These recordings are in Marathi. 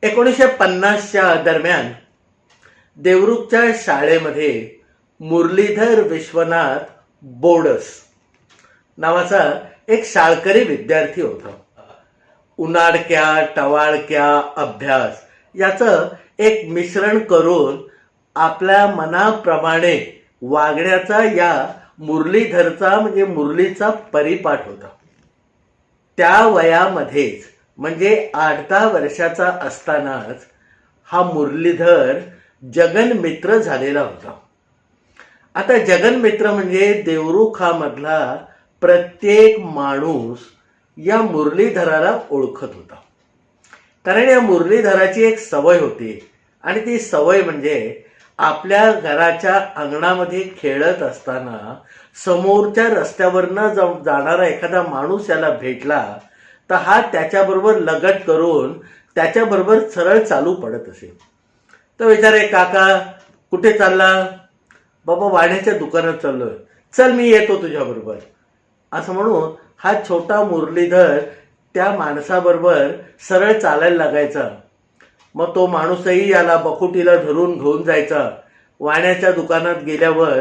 1950च्या दरम्यान देवरुखच्या शाळेमध्ये मुरलीधर विश्वनाथ बोडस नावाचा एक शाळकरी विद्यार्थी होता. उनाडक्या टवाळक्या अभ्यास याचं एक मिश्रण करून आपल्या मनाप्रमाणे वागण्याचा या मुरलीधरचा म्हणजे मुरलीचा परिपाठ होता. त्या वयामध्येच म्हणजे 8-10 वर्षाचा असतानाच हा मुरलीधर जगनमित्र झालेला होता. आता जगनमित्र म्हणजे देवरुखामधला प्रत्येक माणूस या मुरलीधराला ओळखत होता. कारण या मुरलीधराची एक सवय होती आणि ती सवय म्हणजे आपल्या घराच्या अंगणामध्ये खेळत असताना समोरच्या रस्त्यावरनं जाणारा एखादा माणूस याला भेटला तर हा त्याच्याबरोबर लगट करून त्याच्याबरोबर सरळ चालू पडत असे. तर विचारे, काका कुठे चालला? बाबा वाण्याच्या दुकानात चाललोय. चल मी येतो तुझ्याबरोबर. असं म्हणून हा छोटा मुरलीधर त्या माणसाबरोबर सरळ चालायला लागायचा. मग तो माणूसही याला बकुटीला धरून घेऊन जायचा. वाण्याच्या दुकानात गेल्यावर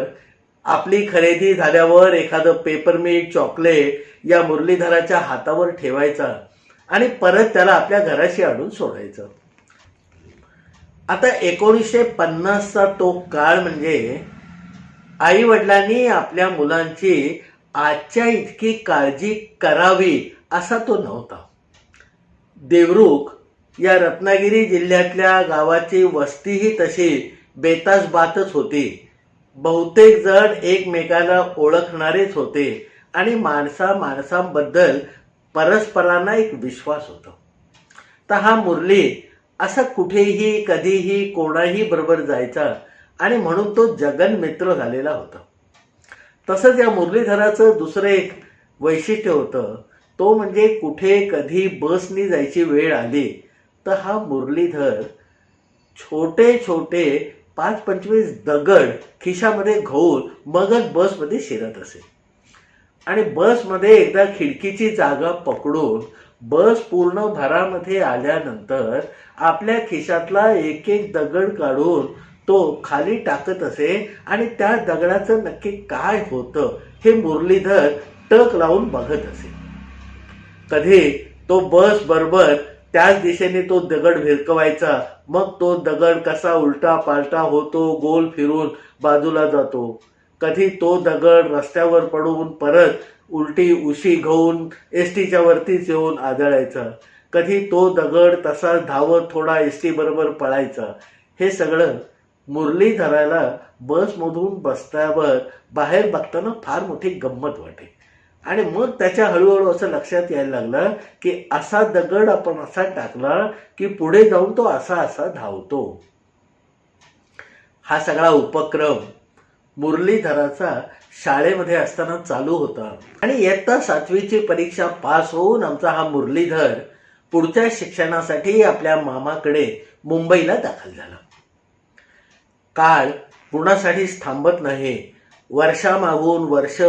आपली खरेदी झाल्यावर एखादं पेपरमीट चॉकलेट या मुरलीधराच्या हातावर ठेवायचा आणि परत त्याला आपल्या घराशी आणून सोडायचं. आता 1950चा तो काळ म्हणजे आई वडिलांनी आपल्या मुलांची आजच्या इतकी काळजी करावी असा तो नव्हता. देवरुख या रत्नागिरी जिल्ह्यातल्या गावाची वस्तीही तशी बेतासबातच होती. बहुतेक जण एकमेकाला ओळखणारेच होते आणि माणसांबद्दल परस्परांना एक विश्वास होता. तर हा मुरली असा कुठेही कधीही कोणाही बरोबर जायचा आणि म्हणून तो जगनमित्र झालेला होता. तसंच या मुरलीधराचं दुसरं एक वैशिष्ट्य होतं, तो म्हणजे कुठे कधी बसनी जायची वेळ आली तर हा मुरलीधर छोटे छोटे 5-25 दगड खिशामध्ये घेऊन मगच बसमध्ये शिरत असे. आणि बसमध्ये एकदा खिडकीची जागा पकडून बस पूर्ण भरामध्ये आल्यानंतर आपल्या खिशातला एक एक दगड काढून तो खाली टाकत असे आणि त्या दगडाचं नक्की काय होतं हे मुरलीधर टक लावून बघत असे. कधी तो बस बरोबर त्याच दिशेने तो दगड भिरकवायचा. मग तो दगड कसा उलटा पालटा होतो, गोल फिरून बाजूला जातो. कधी तो दगड रस्त्यावर पडून परत उलटी उशी घेऊन एसटीच्या वरतीच येऊन आदळायचा. कधी तो दगड तसा धावत थोडा एसटी बरोबर पळायचा. हे सगळं मुरलीधराला बसमधून बसल्यावर बाहेर बघताना फार मोठी गंमत वाटे. आणि मग त्याच्या हळूहळू असं लक्षात यायला लागलं की असा दगड आपण असा टाकला की पुढे जाऊन तो असा असा धावतो. हा सगळा उपक्रम मुरलीधराचा शाळेमध्ये असताना चालू होता. आणि इयत्ता 7वीची परीक्षा पास होऊन आमचा हा मुरलीधर पुढच्या शिक्षणासाठी आपल्या मामाकडे मुंबईला दाखल झाला. काळ कुणासाठीच थांबत नाही. वर्षामागून वर्ष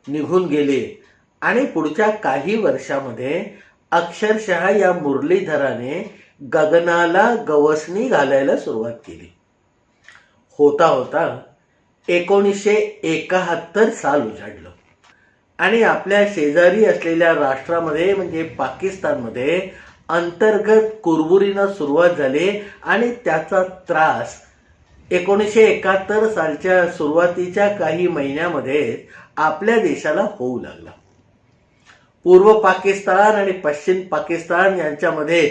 निघून गेले आणि पुढच्या काही वर्षामध्ये अक्षरशः या मुरलीधराने गगनाला गवसणी घालायला सुरुवात केली. होता होता 1971 साल उजाडलं आणि आपल्या शेजारी असलेल्या राष्ट्रामध्ये म्हणजे पाकिस्तानमध्ये अंतर्गत कुरबुरीनं सुरुवात झाली आणि त्याचा त्रास 1971 सालच्या सुरुवातीच्या काही महिन्यामध्ये आपल्या देशाला होऊ लागला. पूर्व पाकिस्तान आणि पश्चिम पाकिस्तान यांच्यामध्ये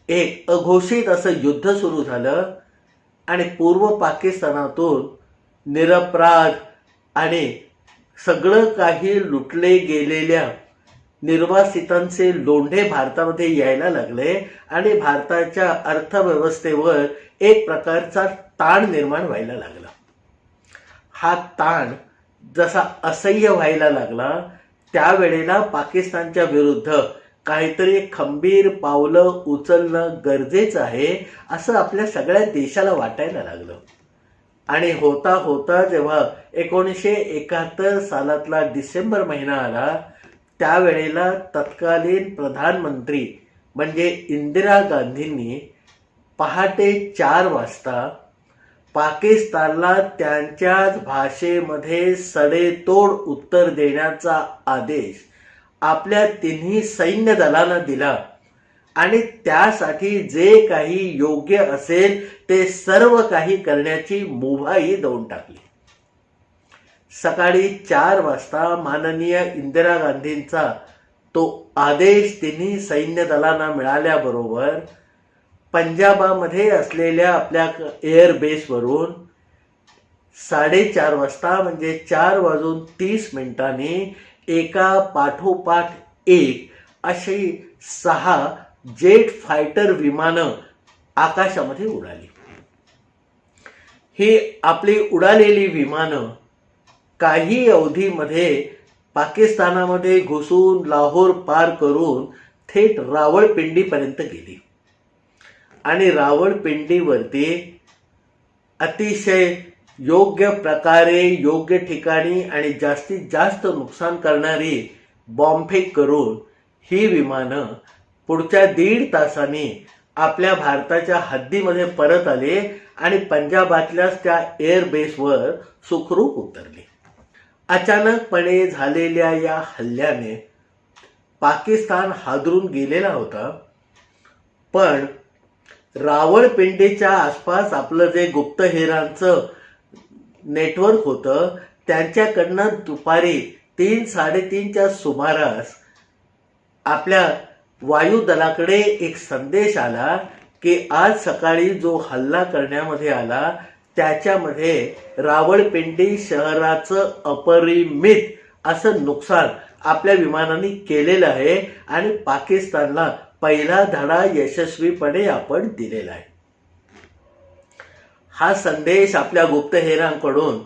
एक अघोषित असं युद्ध सुरू झालं आणि पूर्व पाकिस्तानातून निरपराध आणि सगळं काही लुटले गेलेल्या निर्वासितांचे लोंढे भारतामध्ये यायला लागले आणि भारताच्या अर्थव्यवस्थेवर एक प्रकारचा ताण निर्माण व्हायला लागला. हा ताण जसा असह्य व्हायला लागला त्यावेळेला पाकिस्तानच्या विरुद्ध काहीतरी खंबीर पावलं उचलणं गरजेचं आहे असं आपल्या सगळ्या देशाला वाटायला लागलं. आणि होता होता जेव्हा 1971 सालातला डिसेंबर महिना आला त्यावेळेला तत्कालीन प्रधानमंत्री म्हणजे इंदिरा गांधींनी पहाटे 4 वाजता पाकिस्तानला त्यांच्याच भाषेमध्ये सडेतोड उत्तर देण्याचा आदेश आपल्या तिन्ही सैन्य दलांना दिला आणि त्यासाठी जे काही योग्य असेल ते सर्व काही करण्याची मुभाही देऊन टाकली. सकाळी 4 वाजता माननीय इंदिरा गांधींचा तो आदेश तिन्ही सैन्य दलांना मिळाल्याबरोबर पंजाबामध्ये असलेल्या आपल्या एअर बेसवरून 4:30 वाजता म्हणजे 4:30 एका पाठोपाठ एक अशी 6 जेट फायटर विमानं आकाशामध्ये उडाली. ही आपली उडालेली विमानं काही अवधीमध्ये पाकिस्तानामध्ये घुसून लाहोर पार करून थेट रावळपिंडीपर्यंत गेली आणि रावळपिंडीवरती अतिशय योग्य प्रकारे योग्य ठिकाणी आणि जास्तीत जास्त नुकसान करणारी बॉम्बफेक करून ही विमानं पुढच्या 1.5 तासांनी आपल्या भारताच्या हद्दीमध्ये परत आले आणि पंजाबातल्याच त्या एअर बेसवर सुखरूप उतरले. अचानकपणे झालेल्या या हल्ल्याने पाकिस्तान हादरून गेलेला होता, पण रावळपिंडीच्या आसपास आपलं जे गुप्तहेरांचं नेटवर्क होतं त्यांच्याकडनं दुपारी 3-3:30च्या सुमारास आपल्या वायुदलाकडे एक संदेश आला की आज सकाळी जो हल्ला करण्यामध्ये आला त्याच्यामध्ये रावळपिंडी शहराचं अपरिमित असं नुकसान आपल्या विमानांनी केलेलं आहे आणि पाकिस्तानला पहिला धडा यशस्वीपणे आपण दिलेला आहे. हा संदेश आपल्या गुप्तहेरांकडून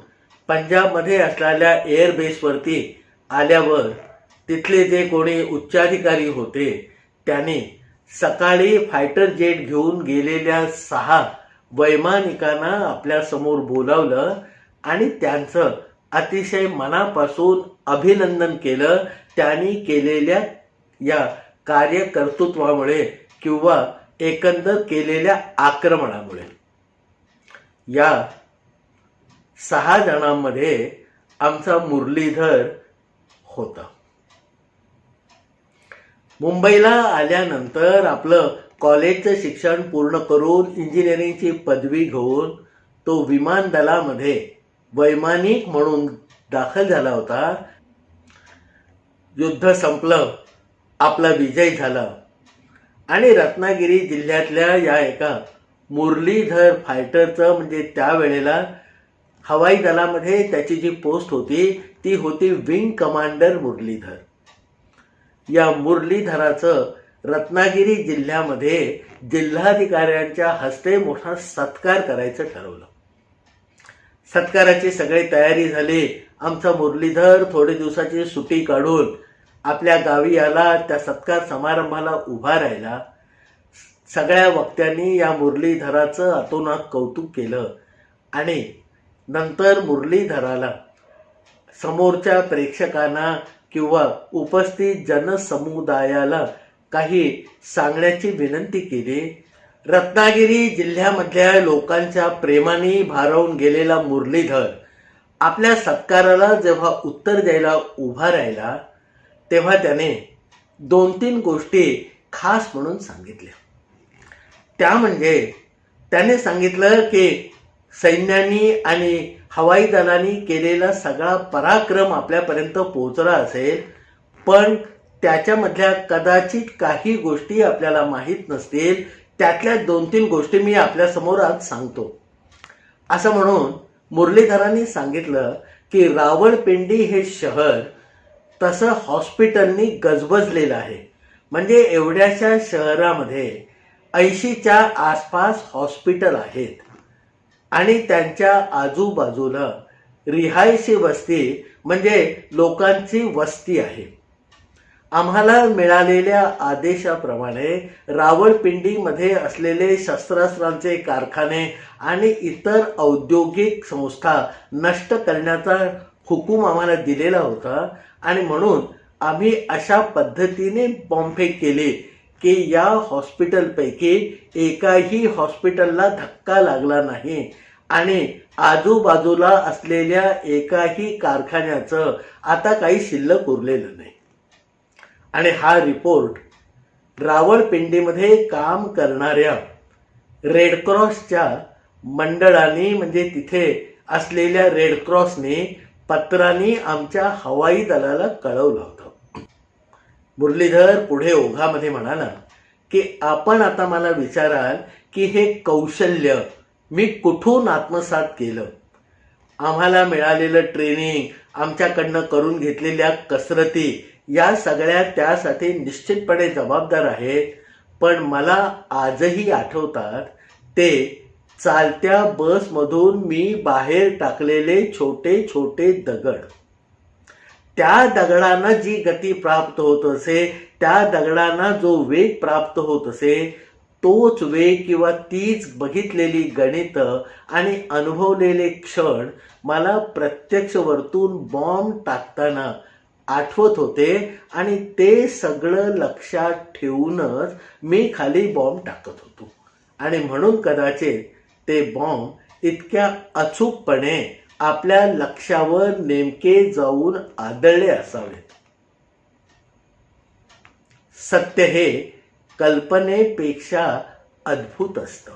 पंजाबमध्ये असलेल्या एअर बेसवरती आल्यावर तिथले जे कोणी उच्चाधिकारी होते त्यांनी सकाळी फायटर जेट घेऊन गेलेल्या 6 वैमानिकांना आपल्या समोर बोलावलं आणि त्यांचं अतिशय मनापासून अभिनंदन केलं त्यांनी केलेल्या या कार्यकर्तृत्वामुळे किंवा एकंदर केलेल्या आक्रमणामुळे. या 6 जणांमध्ये आमचा मुरलीधर होता. मुंबईला आल्यानंतर आपलं कॉलेजचं शिक्षण पूर्ण करून इंजिनिअरिंगची पदवी घेऊन तो विमान दलामध्ये वैमानिक म्हणून दाखल झाला होता. युद्ध संपलं, आपला विजय झाला आणि रत्नागिरी जिल्ह्यातल्या या एका मुरलीधर फायटरचं म्हणजे त्यावेळेला हवाई दलामध्ये त्याची जी पोस्ट होती ती होती विंग कमांडर मुरलीधर. या मुरलीधराचं रत्नागिरी जिल्ह्यामध्ये जिल्हाधिकाऱ्यांच्या हस्ते मोठा सत्कार करायचं ठरवलं. सत्काराची सगळी तयारी झाली. आमचा मुरलीधर थोडे दिवसाची सुट्टी काढून आपल्या गावी आला. त्या सत्कार समारंभाला उभा राहिला. सगळ्या वक्त्यांनी या मुरलीधराचं अतोनात कौतुक केलं आणि नंतर मुरलीधराला समोरच्या प्रेक्षकांना किंवा उपस्थित जनसमुदायाला काही सांगण्याची विनंती केली. रत्नागिरी जिल्ह्यामधल्या लोकांच्या प्रेमाने भारावून गेलेला मुरलीधर आपल्या सत्काराला जेव्हा उत्तर द्यायला उभा राहिला तेव्हा त्याने 2-3 गोष्टी खास म्हणून सांगितल्या. त्या म्हणजे त्याने सांगितलं की सैन्यानी आणि हवाई दलाने केलेला सगळा पराक्रम आपल्यापर्यंत पोहोचला असेल, पण त्याच्यामधल्या कदाचित काही गोष्टी आपल्याला माहीत नसतील. त्यातल्या 2-3 गोष्टी मी आपल्यासमोर आज सांगतो. असं म्हणून मुरलीधरांनी सांगितलं की रावळपिंडी हे शहर तसं हॉस्पिटलनी गजबजलेलं आहे. म्हणजे एवढ्याशा शहरामध्ये 80च्या आसपास हॉस्पिटल आहेत आणि त्यांच्या आजूबाजूला रिहायशी वस्ती म्हणजे लोकांची वस्ती आहे. आम्हाला मिळालेल्या आदेशाप्रमाणे रावळपिंडीमध्ये असलेले शस्त्रास्त्रांचे कारखाने आणि इतर औद्योगिक संस्था नष्ट करण्याचा हुकूम आम्हाला दिलेला होता आणि म्हणून आम्ही अशा पद्धतीने बॉम्बफेक केली की या हॉस्पिटलपैकी एकाही हॉस्पिटलला धक्का लागला नाही आणि आजूबाजूला असलेल्या एकाही कारखान्याचं आता काही शिल्लक उरलेलं नाही. आणि हा रिपोर्ट रावळपिंडीमध्ये काम करणाऱ्या रेडक्रॉसच्या मंडळाने म्हणजे तिथे असलेल्या रेडक्रॉसने पत्रांनी आमच्या हवाई दलाला कळवलं होतं. मुरलीधर पुढे ओघामध्ये म्हणाला की आपण आता मला विचाराल की हे कौशल्य मी कुठून आत्मसात केलं. आम्हाला मिळालेलं ट्रेनिंग, आमच्याकडनं करून घेतलेल्या कसरती या सगळ्या त्यासाठी निश्चितपणे जबाबदार आहेत. पण मला आजही आठवतात ते चालत्या बसमधून मी बाहेर टाकलेले छोटे छोटे दगड. त्या दगडांना जी गती प्राप्त होत असे, त्या दगडांना जो वेग प्राप्त होत असे, तोच वेग किंवा तीच बघितलेली गणितं आणि अनुभवलेले क्षण मला प्रत्यक्ष वरतून बॉम्ब टाकताना आठवत होते आणि ते सगळं लक्षात ठेवूनच मी खाली बॉम्ब टाकत होतो. आणि म्हणून कदाचित ते बॉम्ब इतक्या अचूकपणे आपल्या लक्ष्यावर नेमके जाऊन आदळले असावेत. सत्य हे कल्पनेपेक्षा अद्भुत असतं.